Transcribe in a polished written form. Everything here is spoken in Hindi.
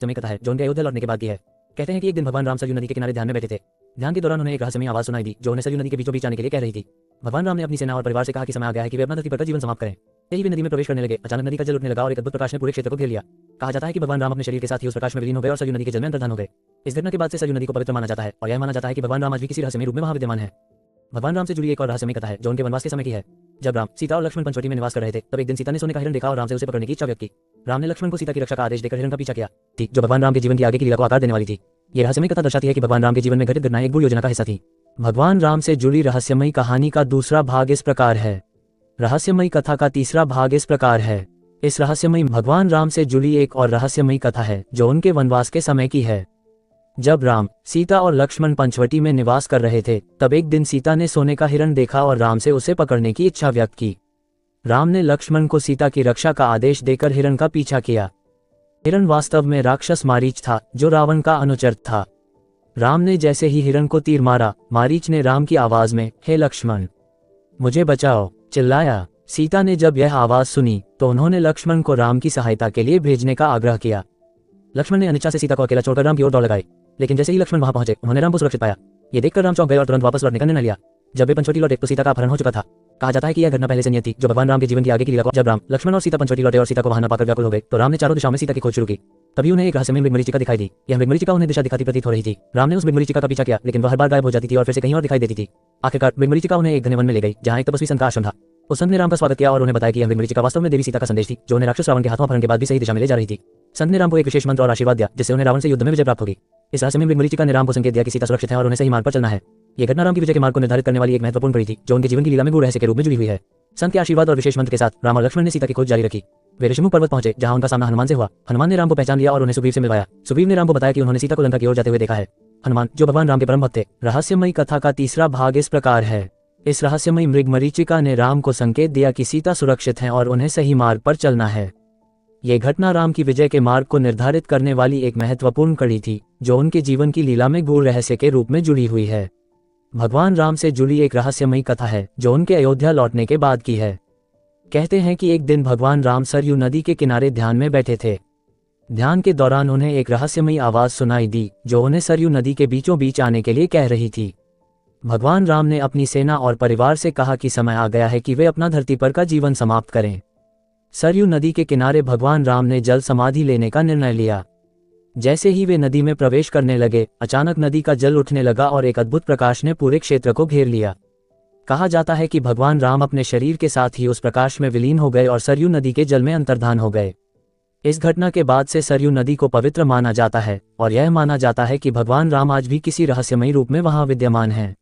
समय कथा है जो उनके अयोध्या लौटने के बाद की है। कहते हैं कि एक दिन भगवान राम सरयू नदी के किनारे ध्यान में बैठे थे। ध्यान के दौरान उन्हें एक रहस्यमय आवाज सुनाई दी जो उन्हें सरयू नदी के बीचों बीच आने के लिए कह रही थी। भगवान राम ने अपनी सेना और परिवार से कहा कि समय आ गया है कि वे अपना धरती पर जीवन समाप्त करें। यही वे नदी में प्रवेश करने लगे। अचानक नदी का जल उठने लगा और एक अद्भुत प्रकाश ने पूरे क्षेत्र को घेर लिया। कहा जाता है कि भगवान राम अपने शरीर के साथ ही उस प्रकाश में विलीन हो गए और सरयू नदी के जल में अंतर्धान हो गए। इस घटना के बाद से सरयू नदी को पवित्र माना जाता है और यह माना जाता है कि भगवान राम आज भी किसी रहस्यमय रूप में वहां विद्यमान है। भगवान राम से जुड़ी एक और रहस्यमय कथा है जो उनके वनवास के समय की है। जब राम, सीता और लक्ष्मण पंचवटी में निवास कर रहे थे तब एक दिन सीता ने सोने का हिरण देखा और राम से उसे पकड़ने की इच्छा व्यक्त की। राम ने लक्ष्मण को सीता की रक्षा का आदेश देकर हिरण का पीछा किया थी जो भगवान राम के जीवन की आगे की लीला को आकार देने वाली थी। यह रहस्यमय कथा दर्शाती है कि भगवान राम के जीवन में घटित घटनाएं एक गूढ़ योजना का हिस्सा थी। भगवान राम से जुड़ी रहस्यमयी कहानी का दूसरा भाग इस प्रकार है। रहस्यमयी कथा का तीसरा भाग इस प्रकार है। इस रहस्यमयी भगवान राम से जुड़ी एक और रहस्यमयी कथा है जो उनके वनवास के समय की है। जब राम, सीता और लक्ष्मण पंचवटी में निवास कर रहे थे तब एक दिन सीता ने सोने का हिरण देखा और राम से उसे पकड़ने की इच्छा व्यक्त की। राम ने लक्ष्मण को सीता की रक्षा का आदेश देकर हिरण का पीछा किया। हिरण वास्तव में राक्षस मारीच था जो रावण का अनुचर था। राम ने जैसे ही हिरण को तीर मारा, मारीच ने राम की आवाज में हे लक्ष्मण मुझे बचाओ चिल्लाया। सीता ने जब यह आवाज सुनी तो उन्होंने लक्ष्मण को राम की सहायता के लिए भेजने का आग्रह किया। लक्ष्मण ने अनिच्छा से सीता को अकेला छोड़कर राम की ओर दौड़ लगाई, लेकिन जैसे ही लक्ष्मण वहां पहुंचे उन्होंने राम को सुरक्षित पाया। ये देखकर राम चौंक गए और तुरंत वापस लौटने का निर्णय लिया। जब वे पंचवटी लौटे तो सीता का अपहरण हो चुका था। कहा जाता है कि यह घटना पहले से नियत थी जो भगवान राम के जीवन की आगे की लीला को। जब राम, लक्ष्मण और सीता पंचवटी लौटे और सीता को वहां न पाकर व्याकुल हो गए तो राम ने चारों दिशाओं में सीता की खोज शुरू की। तभी उन्हें एक रहस्यमय मृगमरीचिका दिखाई दी। यह मृगमरीचिका उन्हें दिशा दिखाती प्रतीत हो रही थी। राम ने उस मृगमरीचिका का पीछा किया लेकिन वह हर बार गायब हो जाती थी और फिर से कहीं और दिखाई देती थी। आखिरकार मृगमरीचिका उन्हें एक घने वन में ले गई जहां एक तपस्वी संत का आश्रम था। उस संत ने राम का स्वागत किया और उन्हें बताया कि यह मृगमरीचिका वास्तव में देवी सीता का संदेश थी जो उन्हें राक्षस रावण के हाथों अपहरण के बाद भी सही दिशा में ले जा रही थी। संत ने राम को एक विशेष मंत्र और आशीर्वाद दिया जिससे उन्हें रावण से युद्ध में विजय प्राप्त होगी। इस रहस्य में मृगमरीचिका ने राम को संकेत दिया कि सीता सुरक्षित है और उन्हें सही मार्ग पर चलना है। यह घटना राम की विजय के मार्ग को निर्धारित करने वाली एक महत्वपूर्ण कड़ी थी जो उनके जीवन की लीला में गूढ़ रहस्य के रूप में जुड़ी हुई है। संत के आशीर्वाद और विशेष मंत्र के साथ राम और लक्ष्मण ने सीता की खोज जारी रखी। वे ऋषिमुख पर्वत पहुंचे जहां उनका सामना हनुमान से हुआ। हनुमान ने राम को पहचान लिया और उन्हें सुग्रीव से मिलवाया। सुग्रीव ने राम को बताया कि उन्होंने सीता को लंका की ओर जाते हुए देखा है। हनुमान, जो भगवान राम के परम भक्त थे। रहस्यमयी कथा का तीसरा भाग इस प्रकार है। इस रहस्यमयी मृगमरीचिका ने राम को संकेत दिया कि सीता सुरक्षित है और उन्हें सही मार्ग पर चलना है। ये घटना राम की विजय के मार्ग को निर्धारित करने वाली एक महत्वपूर्ण कड़ी थी जो उनके जीवन की लीला में गूढ़ रहस्य के रूप में जुड़ी हुई है। भगवान राम से जुड़ी एक रहस्यमयी कथा है जो उनके अयोध्या लौटने के बाद की है। कहते हैं कि एक दिन भगवान राम सरयू नदी के किनारे ध्यान में बैठे थे। ध्यान के दौरान उन्हें एक रहस्यमयी आवाज सुनाई दी जो उन्हें सरयू नदी के बीचों बीच आने के लिए कह रही थी। भगवान राम ने अपनी सेना और परिवार से कहा कि समय आ गया है कि वे अपना धरती पर का जीवन समाप्त करें। सरयू नदी के किनारे भगवान राम ने जल समाधि लेने का निर्णय लिया। जैसे ही वे नदी में प्रवेश करने लगे अचानक नदी का जल उठने लगा और एक अद्भुत प्रकाश ने पूरे क्षेत्र को घेर लिया। कहा जाता है कि भगवान राम अपने शरीर के साथ ही उस प्रकाश में विलीन हो गए और सरयू नदी के जल में अंतर्धान हो गए। इस घटना के बाद से सरयू नदी को पवित्र माना जाता है और यह माना जाता है कि भगवान राम आज भी किसी रहस्यमयी रूप में वहां विद्यमान हैं।